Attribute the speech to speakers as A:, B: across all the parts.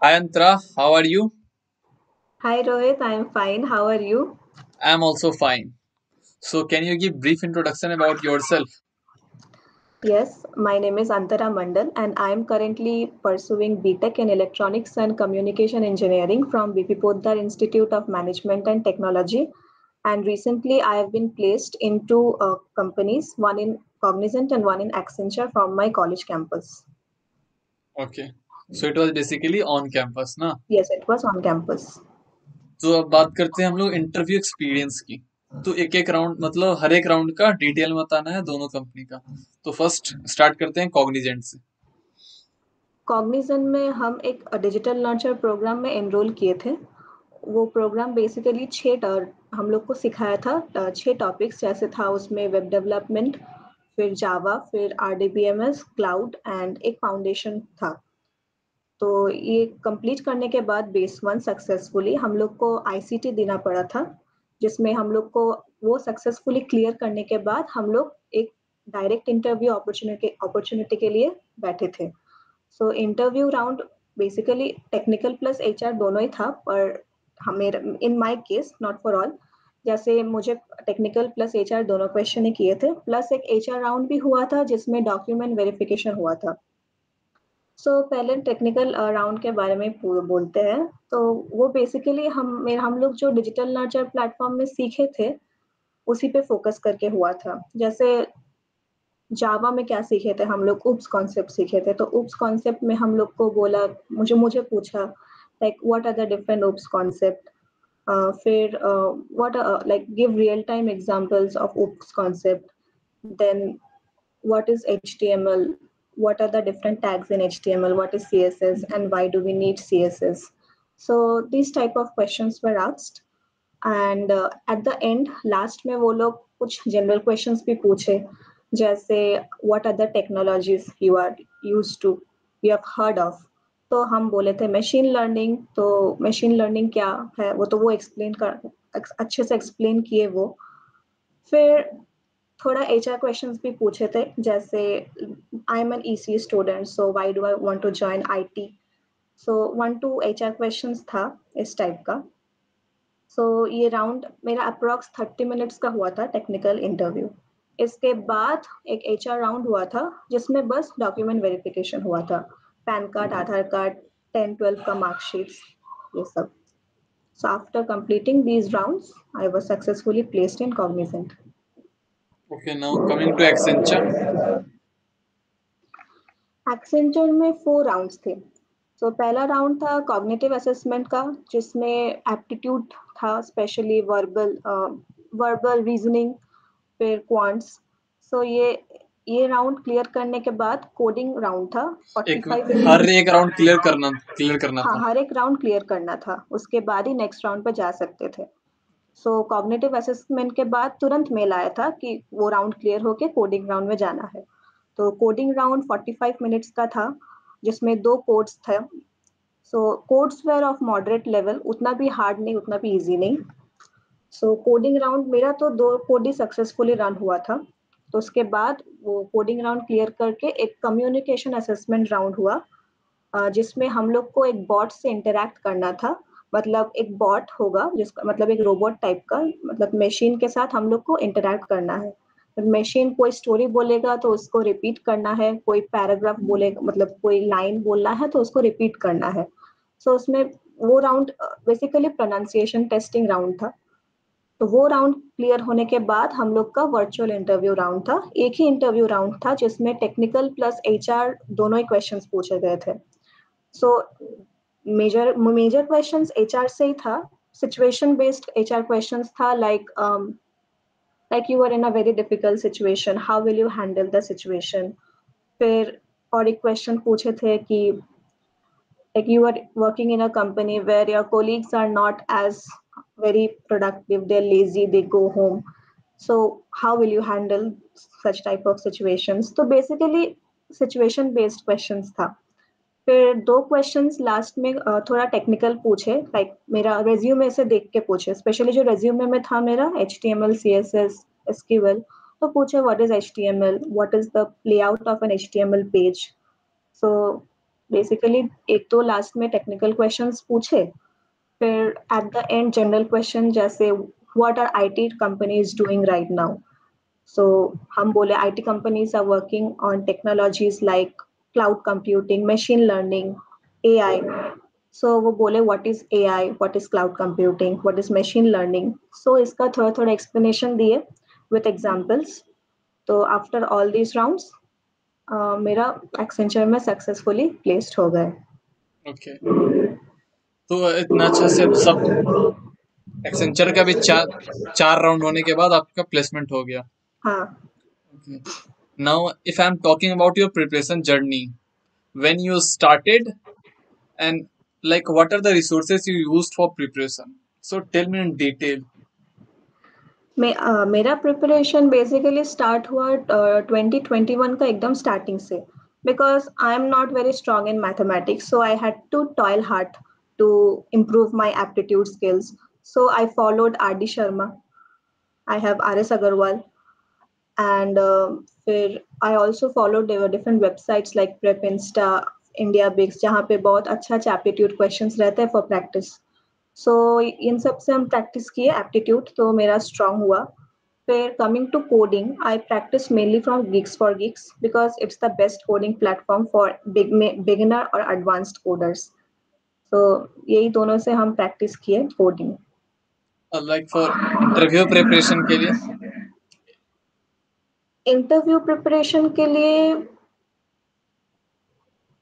A: Hi Antra, how are you?
B: Hi Rohit, I am fine. How are you?
A: I'm also fine. So can you give brief introduction about yourself?
B: Yes, my name is Antara Mandal and I am currently pursuing BTech in Electronics and Communication Engineering from BP Poddar Institute of Management and Technology. And recently I have been placed in two companies, one in Cognizant and one in Accenture from my college campus.
A: Okay. So it was basically on campus ना?
B: Yes, it was on campus.
A: तो अब बात करते हैं हम लोग interview experience की। तो एक एक राउंड मतलब हर एक राउंड का डिटेल में बताना है दोनों कंपनी का। तो फर्स्ट स्टार्ट करते हैं कॉग्निजेंट से।
B: कॉग्निजेंट में हम एक डिजिटल लॉन्चर प्रोग्राम में एनरोल किए थे। वो प्रोग्राम बेसिकली हम लोग को सिखाया था 6 टॉपिक्स जैसे था उसमें वेब डेवलपमेंट, फिर जावा, फिर RDBMS, क्लाउड एंड एक फाउंडेशन था। तो ये कंप्लीट करने के बाद बेस वन सक्सेसफुली हम लोग को ICT देना पड़ा था, जिसमें हम लोग को वो सक्सेसफुली क्लियर करने के बाद हम लोग एक डायरेक्ट इंटरव्यू अपॉर्चुनिटी के लिए बैठे थे। So interview round basically technical plus HR दोनों ही था, पर हमें in my case not for all, जैसे मुझे टेक्निकल प्लस HR दोनों क्वेश्चन ही किए थे, प्लस एक HR राउंड भी हुआ था जिसमें डॉक्यूमेंट वेरिफिकेशन हुआ था। पहले टेक्निकल राउंड के बारे में बोलते हैं। तो वो बेसिकली हम लोग जो डिजिटल नर्चर प्लेटफॉर्म में सीखे थे उसी पे फोकस करके हुआ था। जैसे जावा में क्या सीखे थे हम लोग, उप्स कॉन्सेप्ट सीखे थे। तो उप्स कॉन्सेप्ट में हम लोग को बोला, मुझे पूछा like what are the different OOPS concept, फिर what like give real time examples of OOPS concept, then what is HTML, what are the different tags in HTML, what is CSS, and why do we need CSS. So these type of questions were asked, and at the end last में वो लोग कुछ general questions भी पूछे, जैसे what are the technologies you are use to, you have heard of. तो हम बोले थे मशीन लर्निंग। तो मशीन लर्निंग क्या है वो तो वो एक्सप्लेन कर अच्छे से एक्सप्लेन किए वो। फिर थोड़ा HR क्वेश्चंस भी पूछे थे, जैसे I am an EC student, so why do I want to join IT। So 1 2 HR questions था इस टाइप का। ये राउंड मेरा अप्रोक्स 30 मिनट्स का हुआ था टेक्निकल इंटरव्यू। इसके बाद एक HR राउंड हुआ था जिसमें बस डॉक्यूमेंट वेरिफिकेशन हुआ था, पैन कार्ड, आधार कार्ड, 10 12 का मार्कशीट्स, ये सब। So after completing these rounds, I was successfully placed in Cognizant.
A: Okay now coming to Accenture.
B: Accenture में 4 राउंड्स थे। पहला राउंड था कॉग्निटिव असेसमेंट का, जिसमें एप्टीट्यूड था, स्पेशली वर्बल रीजनिंग, फिर क्वांट्स। सो ये राउंड क्लियर करने के बाद कोडिंग राउंड था,
A: एक
B: 45 मिनट।
A: हर एक राउंड क्लियर करना
B: हाँ,
A: था।
B: हर एक राउंड क्लियर करना था, उसके बाद ही नेक्स्ट राउंड पर जा सकते थे। कॉग्निटिव असेसमेंट के बाद तुरंत मेल आया था कि वो राउंड क्लियर होके कोडिंग राउंड में जाना है। तो कोडिंग राउंड 45 मिनट्स का था, जिसमें 2 कोड्स थे। Codes were of moderate level, उतना भी हार्ड नहीं उतना भी इजी नहीं। कोडिंग राउंड मेरा तो 2 कोड ही सक्सेसफुली रन हुआ था। तो उसके बाद वो कोडिंग राउंड क्लियर करके एक कम्युनिकेशन असेसमेंट राउंड हुआ, जिसमें हम लोग को एक बॉट से इंटरेक्ट करना था। मतलब एक बॉट होगा जिसका मतलब एक रोबोट टाइप का, मतलब मशीन के साथ हम लोग को इंटरेक्ट करना है। मशीन कोई स्टोरी बोलेगा तो उसको रिपीट करना है, कोई पैराग्राफ बोलेगा मतलब कोई लाइन बोलना है तो उसको रिपीट करना है। उसमें वो round basically pronunciation testing round था। तो वो राउंड क्लियर होने के बाद हम लोग का वर्चुअल इंटरव्यू राउंड था। एक ही इंटरव्यू राउंड था जिसमें टेक्निकल प्लस HR दोनों ही क्वेश्चंस पूछे गए थे। सो मेजर क्वेश्चंस HR से ही था। सिचुएशन बेस्ड HR क्वेश्चंस था, like you are in a very difficult situation, how will you handle the situation. फिर और एक क्वेश्चन पूछे थे कि like you are working in a company where your colleagues are not as very productive, they're lazy, they go home, so how will you handle such type of situations। तो basically situation based questions था। फिर 2 questions last में थोड़ा technical पूछे, like मेरा resume से देख के पूछे, स्पेशली जो रेज्यूमे में था मेरा HTML CSS SQL। तो पूछे what is HTML, what is the layout of an HTML पेज। सो बेसिकली एक तो लास्ट में टेक्निकल क्वेश्चंस पूछे, फिर at the end general question जैसे what are IT companies doing right now. So हम बोले IT companies are working on technologies like cloud computing, machine learning, AI. So वो बोले what is AI, what is cloud computing, what is machine learning. So इसका थोड़ा थोड़ा explanation दिए with examples. तो after all these rounds मेरा Accenture में successfully placed हो गए।
A: ओके, तो इतना अच्छा से सब एक्सेंचर का भी चार राउंड होने के बाद आपका प्लेसमेंट हो गया।
B: हाँ।
A: Okay. Now, if I'm talking about your preparation journey, when you started and like what are the resources you used for preparation? So tell me in detail.
B: मेरा प्रिपरेशन बेसिकली स्टार्ट हुआ 2021 का एकदम starting से, because I am not very strong in mathematics, so I had to toil hard to improve my aptitude skills. So I followed RD Sharma. I have RS Agarwal, and फिर I also followed different websites like Prep Insta, India Bigs, जहाँ पे बहुत अच्छा अच्छा aptitude questions रहते हैं for practice. सो इन सब से हम प्रैक्टिस किए एप्टीट्यूड, तो मेरा स्ट्रांग हुआ। फिर coming to coding, I practice mainly from GeeksforGeeks because it's the best coding platform for beginner और एडवांस्ड कोडर्स। तो यही दोनों से हम प्रैक्टिस किए coding.
A: Like for interview preparation के लिए?
B: इंटरव्यू प्रिपरेशन के लिए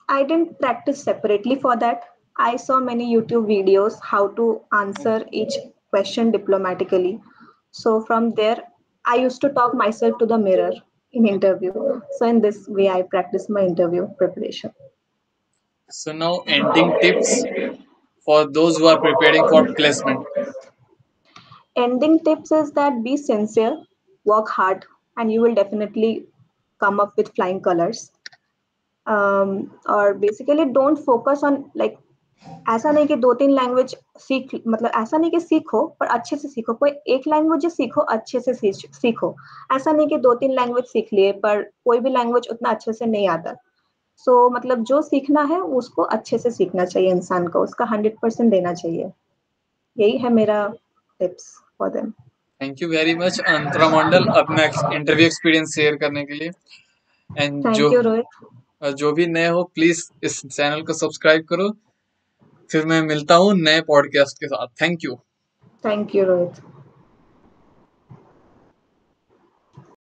B: I didn't practice separately for that. I saw many YouTube videos how to answer each question diplomatically. So from there, I used to talk myself to the mirror in interview. So in this way, I practice my interview preparation.
A: So now ending tips for those who are preparing for placement.
B: Ending tips is that be sincere, work hard, and you will definitely come up with flying colors. Or basically don't focus on like, ऐसा नहीं कि दो तीन language सीख, मतलब ऐसा नहीं कि सीखो पर अच्छे से सीखो, कोई एक लैंग्वेज सीखो अच्छे से सीखो। ऐसा नहीं कि दो तीन लैंग्वेज सीख लिए पर कोई भी लैंग्वेज उतना अच्छे से नहीं आता। सो मतलब जो सीखना है उसको अच्छे से सीखना चाहिए, इंसान को उसका 100% देना चाहिए। यही है मेरा tips for them.
A: Thank you very much Antara Mandal अपना इंटरव्यू एक्सपीरियंस शेयर करने के लिए। And
B: thank you Rohit.
A: जो भी नए हो प्लीज इस चैनल को सब्सक्राइब करो। फिर मैं मिलता हूँ नए पॉडकास्ट के साथ। Thank you.
B: Thank you Rohit.